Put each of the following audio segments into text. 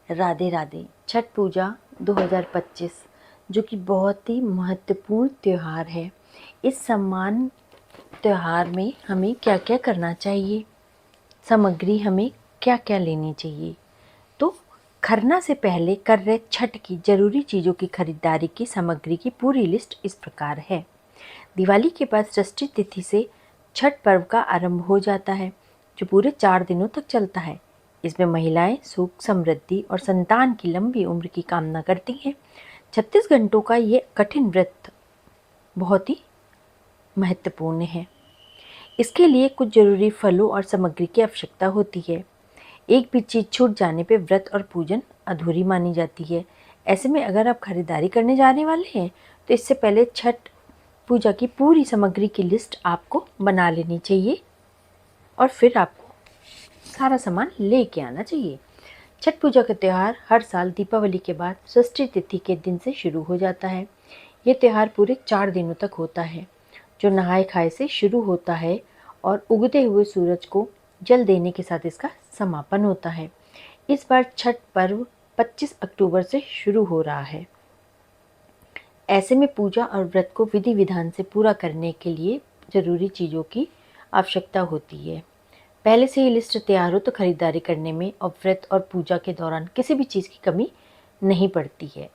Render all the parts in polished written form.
राधे राधे। छठ पूजा 2025 जो कि बहुत ही महत्वपूर्ण त्यौहार है। इस सम्मान त्यौहार में हमें क्या क्या करना चाहिए, सामग्री हमें क्या क्या लेनी चाहिए। तो खरना से पहले कर रहे छठ की जरूरी चीज़ों की खरीदारी की सामग्री की पूरी लिस्ट इस प्रकार है। दिवाली के बाद षष्ठी तिथि से छठ पर्व का आरंभ हो जाता है, जो पूरे 4 दिनों तक चलता है। इसमें महिलाएं सुख, समृद्धि और संतान की लंबी उम्र की कामना करती हैं। 36 घंटों का ये कठिन व्रत बहुत ही महत्वपूर्ण है। इसके लिए कुछ जरूरी फलों और सामग्री की आवश्यकता होती है। एक भी चीज़ छूट जाने पर व्रत और पूजन अधूरी मानी जाती है। ऐसे में अगर आप खरीदारी करने जाने वाले हैं तो इससे पहले छठ पूजा की पूरी सामग्री की लिस्ट आपको बना लेनी चाहिए और फिर आपको सारा सामान लेके आना चाहिए। छठ पूजा का त्यौहार हर साल दीपावली के बाद षष्ठी तिथि के दिन से शुरू हो जाता है। ये त्यौहार पूरे 4 दिनों तक होता है, जो नहाए खाए से शुरू होता है और उगते हुए सूरज को जल देने के साथ इसका समापन होता है। इस बार छठ पर्व 25 अक्टूबर से शुरू हो रहा है। ऐसे में पूजा और व्रत को विधि विधान से पूरा करने के लिए जरूरी चीज़ों की आवश्यकता होती है। पहले से ही लिस्ट तैयार हो तो खरीदारी करने में और व्रत और पूजा के दौरान किसी भी चीज़ की कमी नहीं पड़ती है।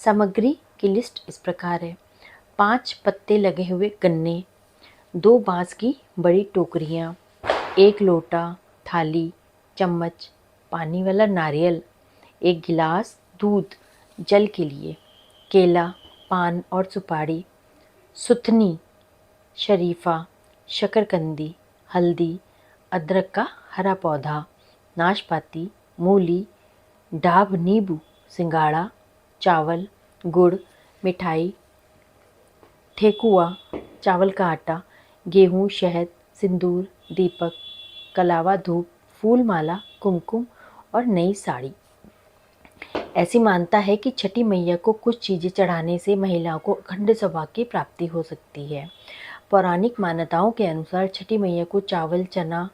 सामग्री की लिस्ट इस प्रकार है। 5 पत्ते लगे हुए गन्ने, 2 बांस की बड़ी टोकरियाँ, 1 लोटा, थाली, चम्मच, पानी वाला नारियल, 1 गिलास दूध जल के लिए, केला, पान और सुपारी, सुथनी, शरीफा, शकरकंदी, हल्दी, अदरक का हरा पौधा, नाशपाती, मूली, डाब नींबू, सिंगाड़ा, चावल, गुड़, मिठाई, ठेकुआ, चावल का आटा, गेहूँ, शहद, सिंदूर, दीपक, कलावा धूप, फूल माला, कुमकुम और नई साड़ी। ऐसी मानता है कि छठी मैया को कुछ चीज़ें चढ़ाने से महिलाओं को अखंड सौभाग्य की प्राप्ति हो सकती है। पौराणिक मान्यताओं के अनुसार छठी मैया को चावल, चना,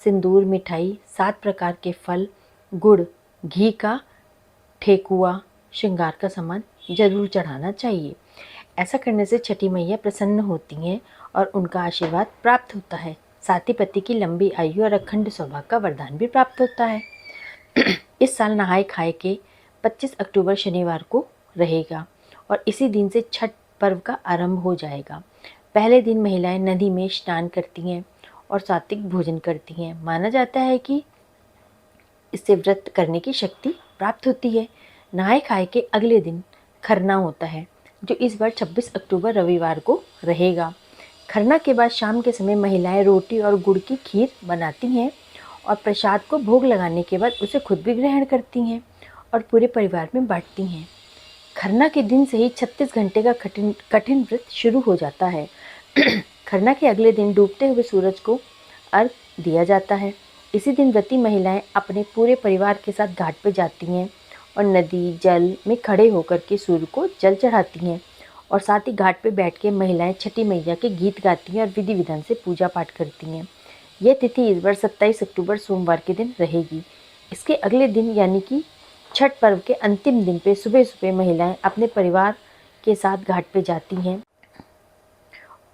सिंदूर, मिठाई, 7 प्रकार के फल, गुड़, घी का ठेकुआ, श्रृंगार का सामान जरूर चढ़ाना चाहिए। ऐसा करने से छठी मैया प्रसन्न होती हैं और उनका आशीर्वाद प्राप्त होता है। साथ ही पति की लंबी आयु और अखंड सौभाग्य का वरदान भी प्राप्त होता है। इस साल नहाए खाए के 25 अक्टूबर शनिवार को रहेगा और इसी दिन से छठ पर्व का आरंभ हो जाएगा। पहले दिन महिलाएं नदी में स्नान करती हैं और सात्विक भोजन करती हैं। माना जाता है कि इससे व्रत करने की शक्ति प्राप्त होती है। नहाए खाए के अगले दिन खरना होता है, जो इस बार 26 अक्टूबर रविवार को रहेगा। खरना के बाद शाम के समय महिलाएं रोटी और गुड़ की खीर बनाती हैं और प्रसाद को भोग लगाने के बाद उसे खुद भी ग्रहण करती हैं और पूरे परिवार में बांटती हैं। खरना के दिन से ही 36 घंटे का कठिन व्रत शुरू हो जाता है। खरना के अगले दिन डूबते हुए सूरज को अर्घ दिया जाता है। इसी दिन व्रती महिलाएं अपने पूरे परिवार के साथ घाट पर जाती हैं और नदी जल में खड़े होकर के सूर्य को जल चढ़ाती हैं और साथ ही घाट पर बैठ के महिलाएं छठी मैया के गीत गाती हैं और विधि विधान से पूजा पाठ करती हैं। यह तिथि इस बार 27 अक्टूबर सोमवार के दिन रहेगी। इसके अगले दिन यानी कि छठ पर्व के अंतिम दिन पे सुबह सुबह महिलाएं अपने परिवार के साथ घाट पे जाती हैं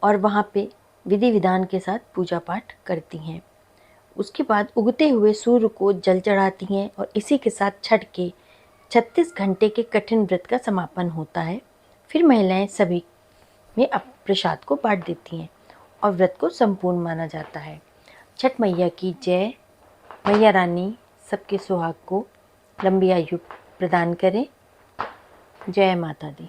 और वहाँ पे विधि विधान के साथ पूजा पाठ करती हैं। उसके बाद उगते हुए सूर्य को जल चढ़ाती हैं और इसी के साथ छठ के 36 घंटे के कठिन व्रत का समापन होता है। फिर महिलाएं सभी में प्रसाद को बांट देती हैं और व्रत को संपूर्ण माना जाता है। छठ मैया की जय। मैया रानी सबके सुहाग को लंबी आयु प्रदान करें। जय माता दी।